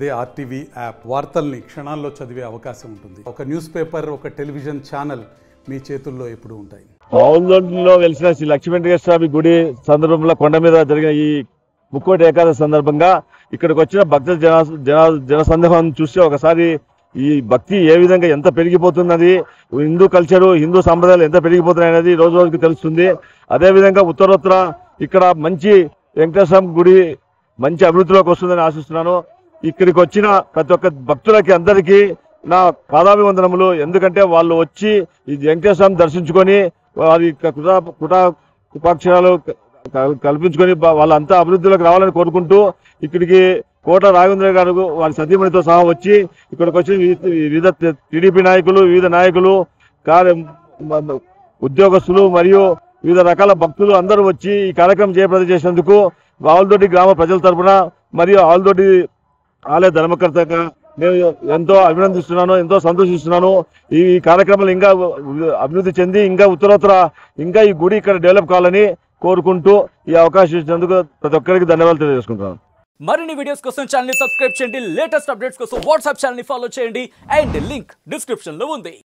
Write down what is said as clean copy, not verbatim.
అదే RTV app వార్తల్ని క్షణాల్లో చదివే అవకాశం ఉంటుంది. ఒక న్యూస్ పేపర్, ఒక టెలివిజన్ ఛానల్ మీ చేతుల్లో ఎప్పుడూ ఉంటాయి. ఆవులదొడ్డిలో వెలిసిన శ్రీ లక్ష్మీవెంకటేశ్వర స్వామి గుడి సందర్భంలో కొండ మీద జరిగిన ఈ ముక్కోటి ఏకాదశి సందర్భంగా ఇక్కడికి వచ్చిన భక్త జనసందర్భం చూస్తే ఒకసారి ఈ భక్తి ఏ విధంగా ఎంత పెరిగిపోతున్నది, హిందూ కల్చరు, హిందూ సంప్రదాయాలు ఎంత పెరిగిపోతున్నాయి అనేది రోజు రోజుకి తెలుస్తుంది. అదేవిధంగా ఉత్తరోత్తర ఇక్కడ మంచి వెంకటేశ్వర గుడి మంచి అభివృద్ధిలోకి వస్తుందని ఆశిస్తున్నాను. ఇక్కడికి వచ్చిన ప్రతి ఒక్క భక్తులకి అందరికీ నా పాదాభివందనములు. ఎందుకంటే వాళ్ళు వచ్చి ఈ వెంకటేశ్వరం దర్శించుకొని వారి కృపాక్షరాలు కల్పించుకొని వాళ్ళంతా అభివృద్ధిలోకి రావాలని కోరుకుంటూ ఇక్కడికి కోట రాఘవేంద్ర గారు వారి సతీమణితో సహా వచ్చి ఇక్కడికి వచ్చి వివిధ టీడీపీ నాయకులు, వివిధ నాయకులు, ఉద్యోగస్తులు మరియు వివిధ రకాల భక్తులు అందరూ వచ్చి ఈ కార్యక్రమం జయప్రదం చేసినందుకు ఆవులదొడ్డి గ్రామ ప్రజల తరఫున మరియు ఆవులదొడ్డి ఆలయ ధర్మకర్తగా నేను ఎంతో అభినందిస్తున్నాను, ఎంతో సంతోషిస్తున్నాను. ఈ కార్యక్రమాలు ఇంకా అభివృద్ధి చెంది ఇంకా ఉత్తరోత్తర ఇంకా ఈ గుడి ఇక్కడ డెవలప్ కావాలని కోరుకుంటూ ఈ అవకాశం ఇచ్చినందుకు ప్రతి ఒక్కరికి ధన్యవాదాలు తెలియజేసుకుంటున్నాను. మరిన్ని వీడియోస్ కోసం ఛానల్ ని సబ్స్క్రైబ్ చేయండి, లేటెస్ట్ అప్డేట్స్ కోసం వాట్సాప్ ఛానల్ ని ఫాలో చేయండి అండ్ లింక్ డిస్క్రిప్షన్ లో ఉంది.